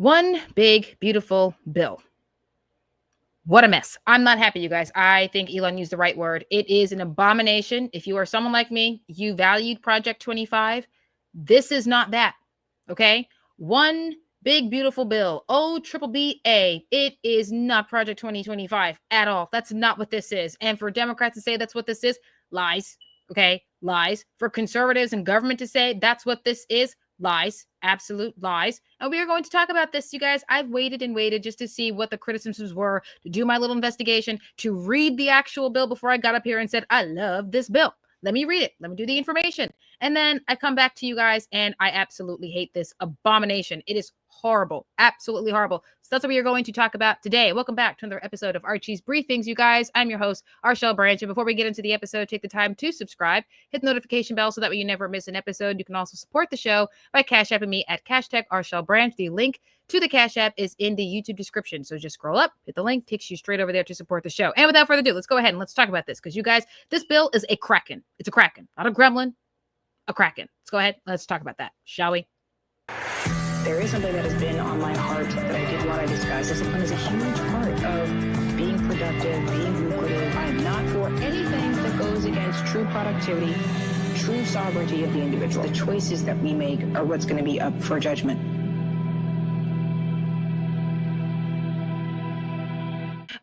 One big, beautiful bill. What a mess. I'm not happy, you guys. I think Elon used the right word. It is an abomination. If you are someone like me, you valued Project 25. This is not that. Okay. One big, beautiful bill. O triple B A. It is not Project 2025 at all. That's not what this is. And for Democrats to say that's what this is, lies. Okay. Lies. For conservatives and government to say that's what this is, lies, absolute lies. And we are going to talk about this, you guys. I've waited and waited just to see what the criticisms were, to do my little investigation, to read the actual bill before I got up here and said, I love this bill. Let me read it. Let me do the information. And then I come back to you guys and I absolutely hate this abomination. It is horrible. Absolutely horrible. So that's what we are going to talk about today. Welcome back to another episode of Archie's Briefings, you guys. I'm your host, Arshel Branch. And before we get into the episode, take the time to subscribe, hit the notification bell so that way you never miss an episode. You can also support the show by Cash Apping me at hashtag Arshel Branch. The link to the Cash App is in the YouTube description. So just scroll up, hit the link, takes you straight over there to support the show. And without further ado, let's go ahead and let's talk about this because you guys, this bill is a kraken. It's a kraken, not a gremlin, a kraken. Let's go ahead. Let's talk about that, shall we? There is something that has been on my heart that I did want to discuss. Discipline is a huge part of being productive, being lucrative. I am not for anything that goes against true productivity, true sovereignty of the individual. The choices that we make are what's going to be up for judgment.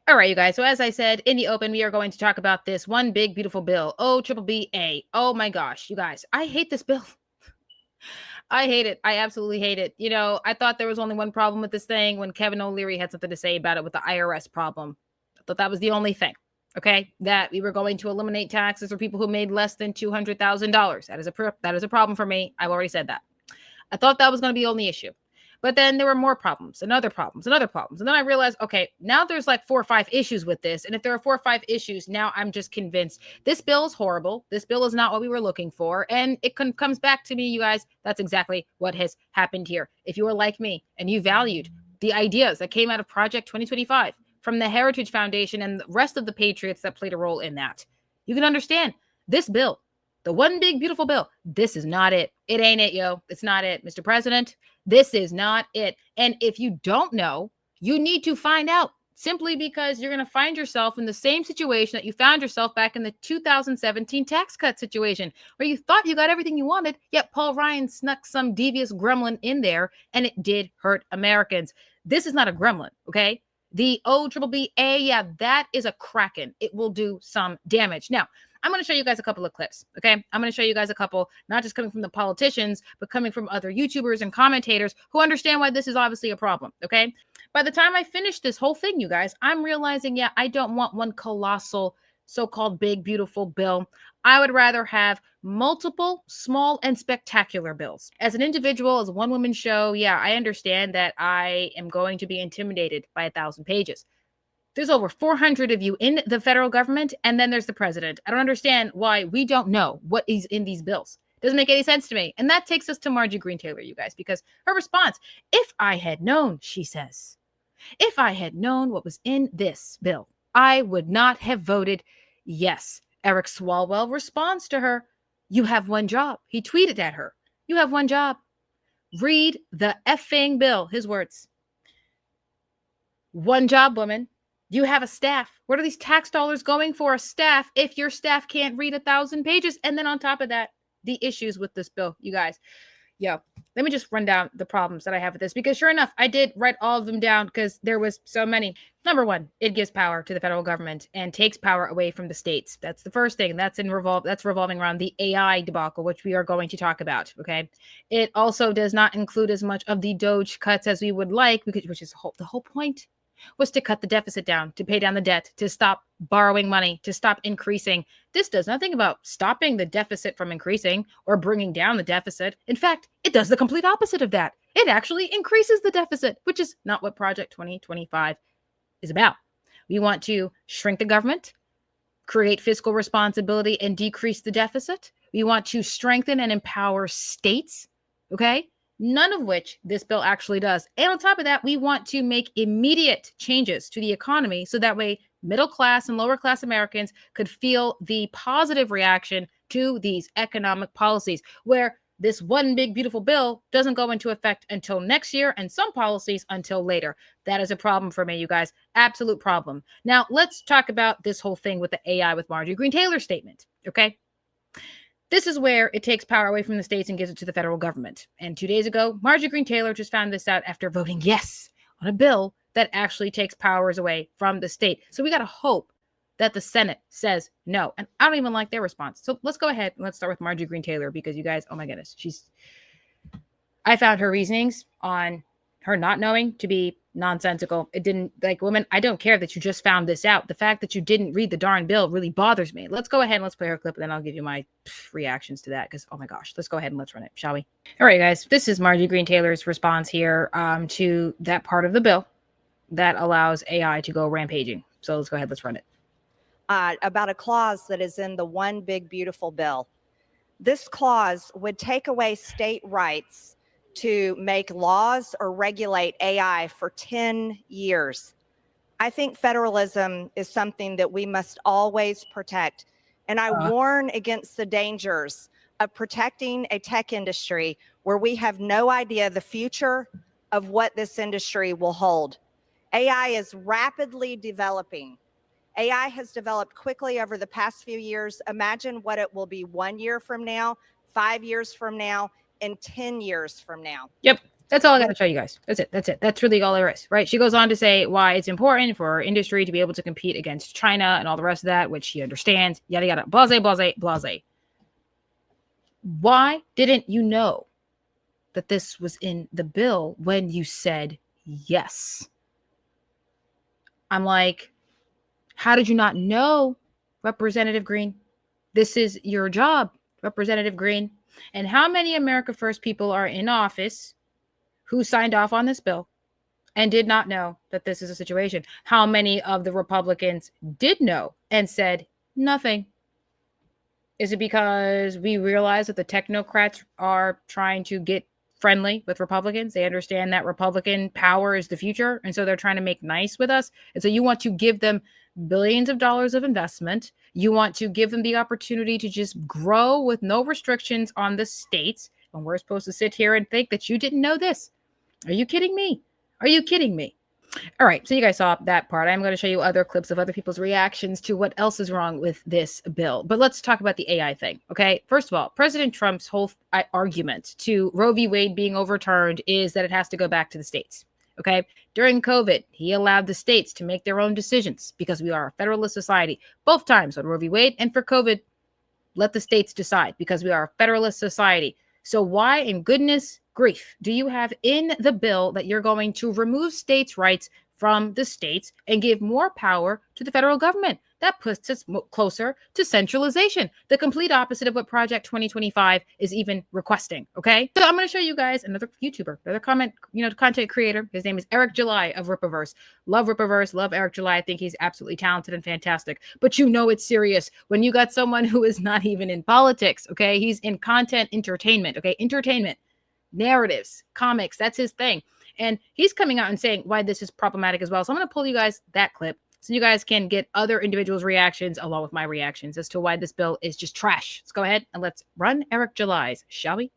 All right, you guys. So as I said in the open, we are going to talk about this one big, beautiful bill. O triple B A. Oh my gosh, you guys. I hate this bill. I hate it. I absolutely hate it. You know, I thought there was only one problem with this thing when Kevin O'Leary had something to say about it with the IRS problem. I thought that was the only thing. Okay, that we were going to eliminate taxes for people who made less than $200,000. That is a problem for me. I've already said that. I thought that was going to be the only issue. But then there were more problems and other problems and other problems. And then I realized, okay, now there's like 4 or 5 issues with this. And if there are 4 or 5 issues, now I'm just convinced this bill is horrible. This bill is not what we were looking for. And it comes back to me, you guys, that's exactly what has happened here. If you are like me and you valued the ideas that came out of Project 2025 from the Heritage Foundation and the rest of the patriots that played a role in that, you can understand this bill, the one big, beautiful bill, this is not it. It ain't it, yo. It's not it, Mr. President. This is not it. And if you don't know, you need to find out simply because you're going to find yourself in the same situation that you found yourself back in the 2017 tax cut situation, where you thought you got everything you wanted, yet Paul Ryan snuck some devious gremlin in there, and it did hurt Americans. This is not a gremlin, okay? The O triple B A, yeah, that is a kraken. It will do some damage. Now, I'm going to show you guys a couple of clips, okay? I'm going to show you guys a couple, not just coming from the politicians, but coming from other YouTubers and commentators who understand why this is obviously a problem, okay? By the time I finish this whole thing, you guys, I'm realizing, yeah, I don't want one colossal, so-called big, beautiful bill. I would rather have multiple small and spectacular bills. As an individual, as a one-woman show, yeah, I understand that I am going to be intimidated by 1,000 pages. There's over 400 of you in the federal government, and then there's the president. I don't understand why we don't know what is in these bills. Doesn't make any sense to me. And that takes us to Margie Green Taylor, you guys, because her response, if I had known, she says, if I had known what was in this bill, I would not have voted yes. Eric Swalwell responds to her, you have one job. He tweeted at her, you have one job. Read the effing bill. His words. One job, woman. You have a staff. What are these tax dollars going for a staff if your staff can't read 1,000 pages? And then on top of that, the issues with this bill, you guys. Yo, let me just run down the problems that I have with this, because sure enough, I did write all of them down because there was so many. Number one, it gives power to the federal government and takes power away from the states. That's the first thing. That's revolving around the AI debacle, which we are going to talk about. Okay. It also does not include as much of the Doge cuts as we would like, which is the whole point. Was to cut the deficit down, to pay down the debt, to stop borrowing money, to stop increasing. This does nothing about stopping the deficit from increasing or bringing down the deficit. In fact, it does the complete opposite of that. It actually increases the deficit, which is not what Project 2025 is about. We want to shrink the government, create fiscal responsibility, and decrease the deficit. We want to strengthen and empower states, okay? None of which this bill actually does. And on top of that, we want to make immediate changes to the economy so that way middle class and lower class Americans could feel the positive reaction to these economic policies, where this one big beautiful bill doesn't go into effect until next year, and some policies until later. That is a problem for me, you guys. Absolute problem. Now, let's talk about this whole thing with the AI with Marjorie Greene Taylor's statement, okay? This is where it takes power away from the states and gives it to the federal government. And 2 days ago, Marjorie Greene Taylor just found this out after voting yes on a bill that actually takes powers away from the state. So we got to hope that the Senate says no. And I don't even like their response. So let's go ahead and let's start with Marjorie Greene Taylor, because you guys, oh my goodness, I found her reasonings on her not knowing to be nonsensical. It didn't, like, women, I don't care that you just found this out. The fact that you didn't read the darn bill really bothers me. Let's go ahead and let's play her clip, and then I'll give you my reactions to that, because oh my gosh, let's go ahead and let's run it, shall we? All right, guys, this is Marjorie Greene Taylor's response here to that part of the bill that allows AI to go rampaging. So let's go ahead, let's run it. About a clause that is in the one big beautiful bill. This clause would take away state rights to make laws or regulate AI for 10 years. I think federalism is something that we must always protect. And I warn against the dangers of protecting a tech industry where we have no idea the future of what this industry will hold. AI is rapidly developing. AI has developed quickly over the past few years. Imagine what it will be 1 year from now, 5 years from now, and 10 years from now. Yep. That's all I got to show you guys. That's it. That's it. That's really all there is, right? She goes on to say why it's important for our industry to be able to compete against China and all the rest of that, which she understands, yada, yada, blase, blase, blase. Why didn't you know that this was in the bill when you said yes? I'm like, how did you not know, Representative Greene? This is your job, Representative Greene. And how many America First people are in office who signed off on this bill and did not know that this is a situation? How many of the Republicans did know and said nothing? Is it because we realize that the technocrats are trying to get friendly with Republicans? They understand that Republican power is the future, and so they're trying to make nice with us. And so you want to give them billions of dollars of investment. You want to give them the opportunity to just grow with no restrictions on the states. And we're supposed to sit here and think that you didn't know this. Are you kidding me? Are you kidding me? All right, so you guys saw that part. I'm going to show you other clips of other people's reactions to what else is wrong with this bill. But let's talk about the AI thing, okay? First of all, President Trump's whole argument to Roe v. Wade being overturned is that it has to go back to the states, okay? During COVID, he allowed the states to make their own decisions because we are a federalist society. Both times on Roe v. Wade and for COVID, let the states decide because we are a federalist society. So why in goodness grief do you have in the bill that you're going to remove states' rights from the states and give more power to the federal government? That puts us closer to centralization, the complete opposite of what Project 2025 is even requesting, okay? So I'm going to show you guys another YouTuber, another content creator. His name is Eric July of Rippaverse. Love Rippaverse, love Eric July. I think he's absolutely talented and fantastic. But you know it's serious when you got someone who is not even in politics, okay? He's in content entertainment, okay? Entertainment, narratives, comics, that's his thing. And he's coming out and saying why this is problematic as well. So I'm going to pull you guys that clip so you guys can get other individuals' reactions along with my reactions as to why this bill is just trash. Let's go ahead and let's run Eric July's, shall we?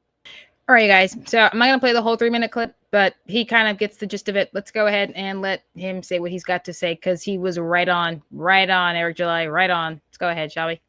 All right, guys. So I'm not going to play the whole 3-minute clip, but he kind of gets the gist of it. Let's go ahead and let him say what he's got to say because he was right on, Eric July, right on. Let's go ahead, shall we?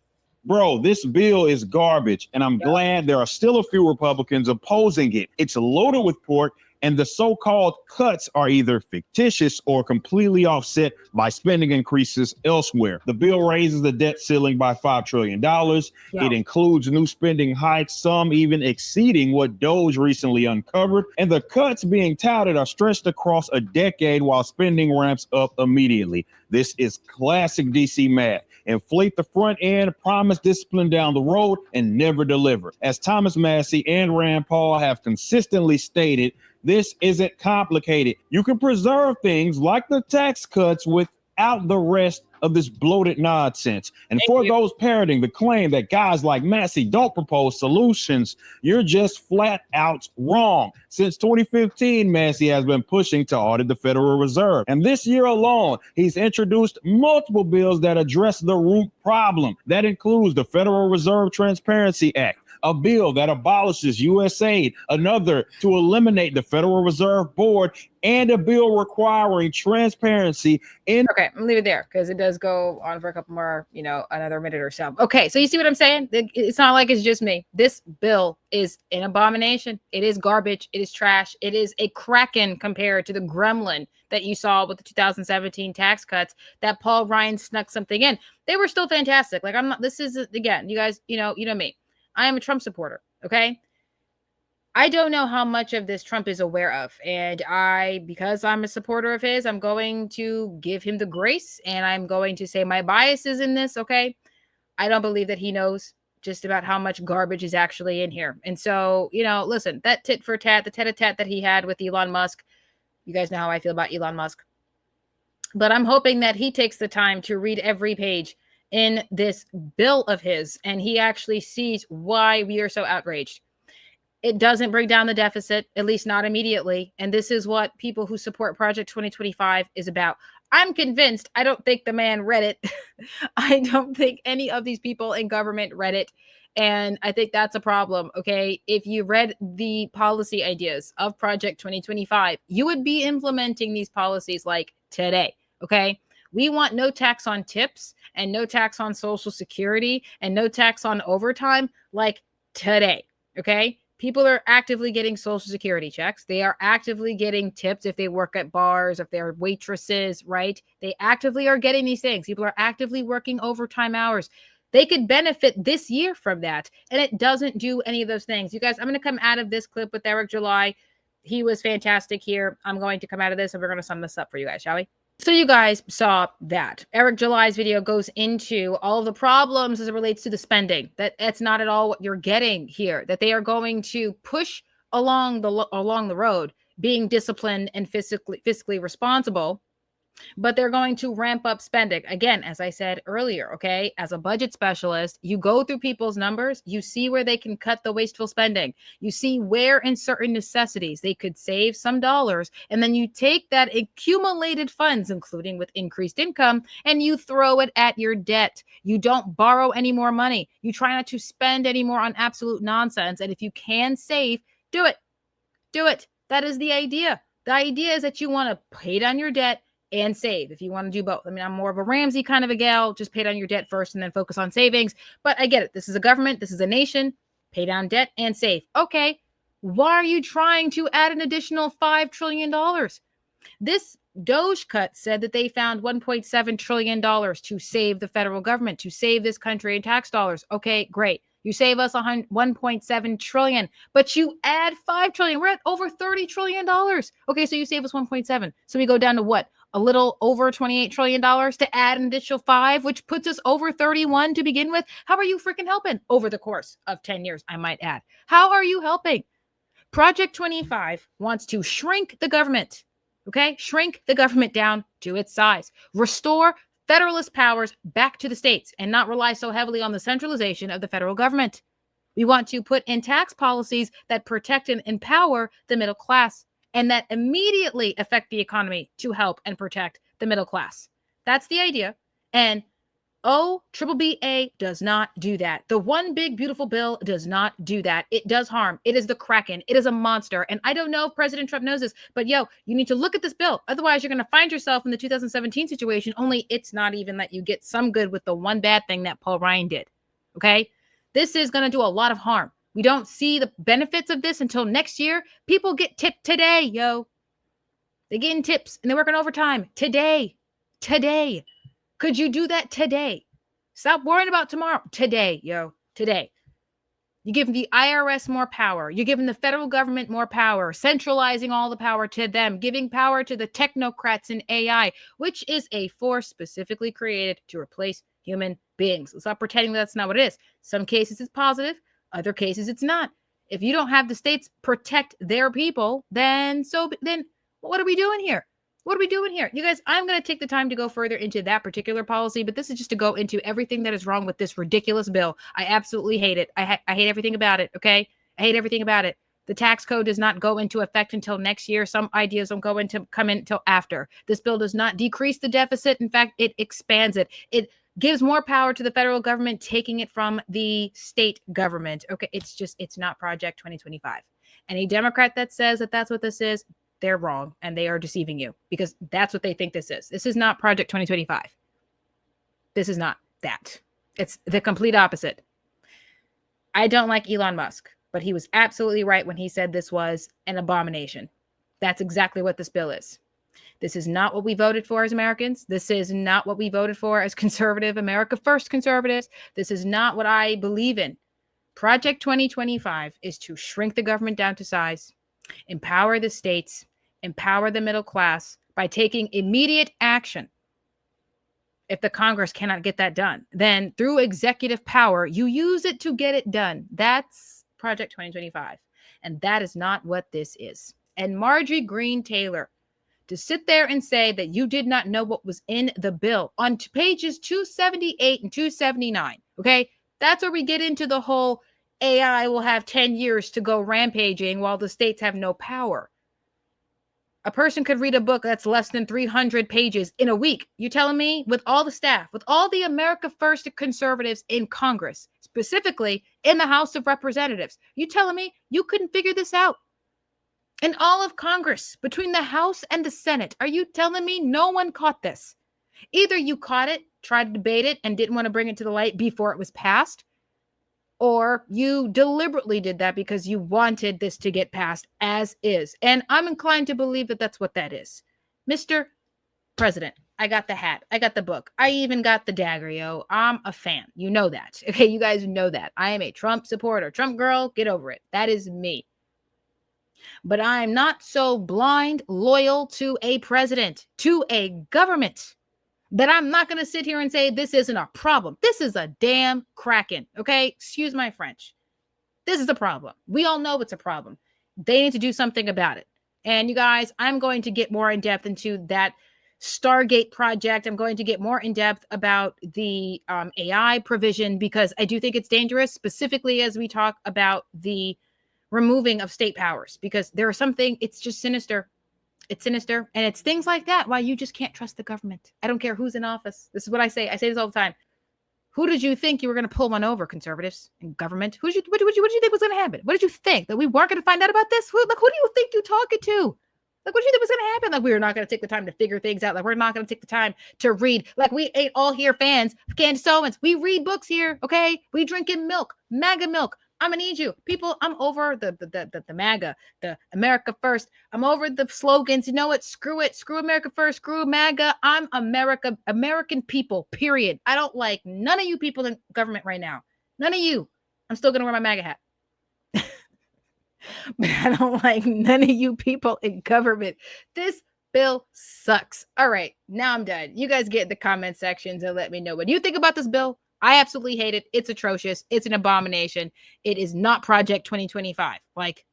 Bro, this bill is garbage, and I'm glad there are still a few Republicans opposing it. It's loaded with pork, and the so-called cuts are either fictitious or completely offset by spending increases elsewhere. The bill raises the debt ceiling by $5 trillion. It includes new spending hikes, some even exceeding what DOGE recently uncovered. And the cuts being touted are stretched across a decade while spending ramps up immediately. This is classic DC math. Inflate the front end, promise discipline down the road, and never deliver. As Thomas Massie and Rand Paul have consistently stated, this isn't complicated. You can preserve things like the tax cuts without the rest of this bloated nonsense. And for those parroting the claim that guys like Massie don't propose solutions, you're just flat out wrong. Since 2015, Massie has been pushing to audit the Federal Reserve. And this year alone, he's introduced multiple bills that address the root problem. That includes the Federal Reserve Transparency Act, a bill that abolishes USAID, another to eliminate the Federal Reserve Board, and a bill requiring transparency in. Okay, I'm gonna leave it there because it does go on for a couple more, another minute or so. Okay, so you see what I'm saying? It's not like it's just me. This bill is an abomination. It is garbage. It is trash. It is a kraken compared to the gremlin that you saw with the 2017 tax cuts that Paul Ryan snuck something in. They were still fantastic. Like, I'm not, this is, again, you guys, you know me. I am a Trump supporter, okay? I don't know how much of this Trump is aware of. And because I'm a supporter of his, I'm going to give him the grace and I'm going to say my bias is in this, okay? I don't believe that he knows just about how much garbage is actually in here. And so, listen, that tit for tat, the tete-a-tete that he had with Elon Musk, you guys know how I feel about Elon Musk. But I'm hoping that he takes the time to read every page in this bill of his and he actually sees why we are so outraged. It doesn't bring down the deficit, at least not immediately. And this is what people who support Project 2025 is about. I'm convinced. I don't think the man read it. I don't think any of these people in government read it. And I think that's a problem. Okay. If you read the policy ideas of Project 2025, you would be implementing these policies like today. Okay. We want no tax on tips and no tax on Social Security and no tax on overtime like today. Okay. People are actively getting Social Security checks. They are actively getting tips if they work at bars, if they're waitresses, right? They actively are getting these things. People are actively working overtime hours. They could benefit this year from that. And it doesn't do any of those things. You guys, I'm going to come out of this clip with Eric July. He was fantastic here. I'm going to come out of this and we're going to sum this up for you guys, shall we? So you guys saw that Eric July's video goes into all of the problems as it relates to the spending. That's not at all what you're getting here. That they are going to push along the road, being disciplined and fiscally responsible, but they're going to ramp up spending. Again, as I said earlier, okay, as a budget specialist, you go through people's numbers, you see where they can cut the wasteful spending. You see where in certain necessities they could save some dollars, and then you take that accumulated funds, including with increased income, and you throw it at your debt. You don't borrow any more money. You try not to spend any more on absolute nonsense. And if you can save, do it. Do it. That is the idea. The idea is that you want to pay down your debt and save if you want to do both. I mean, I'm more of a Ramsey kind of a gal. Just pay down your debt first and then focus on savings. But I get it. This is a government. This is a nation. Pay down debt and save. Okay. Why are you trying to add an additional $5 trillion? This Doge cut said that they found $1.7 trillion to save the federal government, to save this country in tax dollars. Okay, great. You save us $1.7 trillion, but you add $5 trillion. We're at over $30 trillion. Okay, so you save us 1.7. So we go down to what? A little over $28 trillion to add an additional 5, which puts us over 31 to begin with. How are you freaking helping over the course of 10 years, I might add? How are you helping? Project 25 wants to shrink the government. Okay, shrink the government down to its size. Restore federalist powers back to the states and not rely so heavily on the centralization of the federal government. We want to put in tax policies that protect and empower the middle class and that immediately affect the economy to help and protect the middle class. That's the idea. And OBBBA does not do that. The one big beautiful bill does not do that. It does harm. It is the Kraken. It is a monster. And I don't know if President Trump knows this, but you need to look at this bill. Otherwise, you're going to find yourself in the 2017 situation, only it's not even that you get some good with the one bad thing that Paul Ryan did. Okay? This is going to do a lot of harm. We don't see the benefits of this until next year. People get tipped today, They're getting tips and they're working overtime today. Today. Could you do that today? Stop worrying about tomorrow. Today, today. You're giving the IRS more power. You're giving the federal government more power, centralizing all the power to them, giving power to the technocrats in AI, which is a force specifically created to replace human beings. Let's stop pretending that's not what it is. Some cases it's positive, other cases it's not. If you don't have the states protect their people, then what are we doing here? What are we doing here? You guys, I'm going to take the time to go further into that particular policy, but this is just to go into everything that is wrong with this ridiculous bill. I absolutely hate it. I hate everything about it, okay? I hate everything about it. The tax code does not go into effect until next year. Some ideas don't come in until after. This bill does not decrease the deficit. In fact, it expands it. It gives more power to the federal government, taking it from the state government. Okay, it's not Project 2025. Any Democrat that says that that's what this is, they're wrong and they are deceiving you, because that's what they think this is. This is not Project 2025. This is not that. It's the complete opposite. I don't like Elon Musk, but he was absolutely right when he said this was an abomination. That's exactly what this bill is. This is not what we voted for as Americans. This is not what we voted for as conservative, America First conservatives. This is not what I believe in. Project 2025 is to shrink the government down to size, empower the states, empower the middle class by taking immediate action. If the Congress cannot get that done, then through executive power, you use it to get it done. That's Project 2025. And that is not what this is. And Marjorie Greene Taylor, to sit there and say that you did not know what was in the bill on pages 278 and 279, okay? That's where we get into the whole AI will have 10 years to go rampaging while the states have no power. A person could read a book that's less than 300 pages in a week. You telling me, with all the staff, with all the America First conservatives in Congress, specifically in the House of Representatives, you telling me you couldn't figure this out? In all of Congress, between the House and the Senate, are you telling me no one caught this? Either you caught it, tried to debate it, and didn't want to bring it to the light before it was passed, or you deliberately did that because you wanted this to get passed as is. And I'm inclined to believe that that's what that is. Mr. President, I got the hat. I got the book. I even got the dagger, yo. I'm a fan. You know that. Okay, you guys know that. I am a Trump supporter. Trump girl, get over it. That is me. But I'm not so blind, loyal to a president, to a government, that I'm not going to sit here and say this isn't a problem. This is a damn kraken, okay? Excuse my French. This is a problem. We all know it's a problem. They need to do something about it. And you guys, I'm going to get more in depth into that Stargate project. I'm going to get more in depth about the AI provision, because I do think it's dangerous, specifically as we talk about the removing of state powers, because there are something, it's just sinister. It's sinister. And it's things like that why you just can't trust the government. I don't care who's in office. This is what I say. I say this all the time. Who did you think you were going to pull one over, conservatives and government? What did you think was going to happen? What did you think? That we weren't going to find out about this? Who do you think you're talking to? Like, what do you think was going to happen? Like, we were not going to take the time to figure things out. Like, we're not going to take the time to read. Like, we ain't all here fans of Candace Owens. We read books here, okay? We drinking milk, MAGA milk. I'm gonna need you, people. I'm over the MAGA, the America First. I'm over the slogans. You know what? Screw it. Screw America First. Screw MAGA. I'm American people. Period. I don't like none of you people in government right now. None of you. I'm still gonna wear my MAGA hat. But I don't like none of you people in government. This bill sucks. All right, now I'm done. You guys get in the comment sections and let me know what you think about this bill. I absolutely hate it. It's atrocious. It's an abomination. It is not Project 2025, like,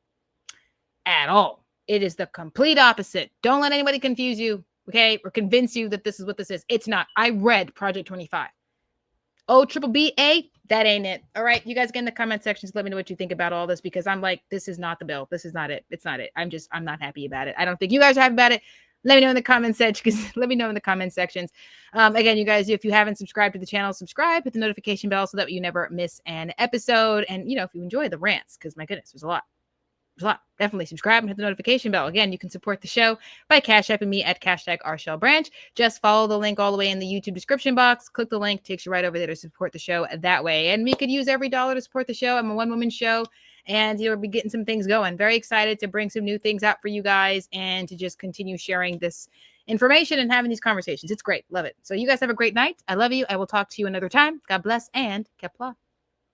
at all. It is the complete opposite. Don't let anybody confuse you, okay, or convince you that this is what this is. It's not. I read Project 25. OBBA, that ain't it. All right, you guys get in the comment sections. Let me know what you think about all this, because I'm like, this is not the bill. This is not it. It's not it. I'm not happy about it. I don't think you guys are happy about it. Let me know in the comment section. Let me know in the comment sections. Again, you guys, if you haven't subscribed to the channel, subscribe, hit the notification bell so that you never miss an episode. And, you know, if you enjoy the rants, because my goodness, there's a lot. Definitely subscribe and hit the notification bell. Again, you can support the show by Cash Apping me at #RShellBranch. Just follow the link all the way in the YouTube description box. Click the link, takes you right over there to support the show that way. And we could use every dollar to support the show. I'm a one-woman show, and you'll be getting some things going. Very excited to bring some new things out for you guys and to just continue sharing this information and having these conversations. It's great. Love it. So you guys have a great night. I love you. I will talk to you another time. God bless and Kepler.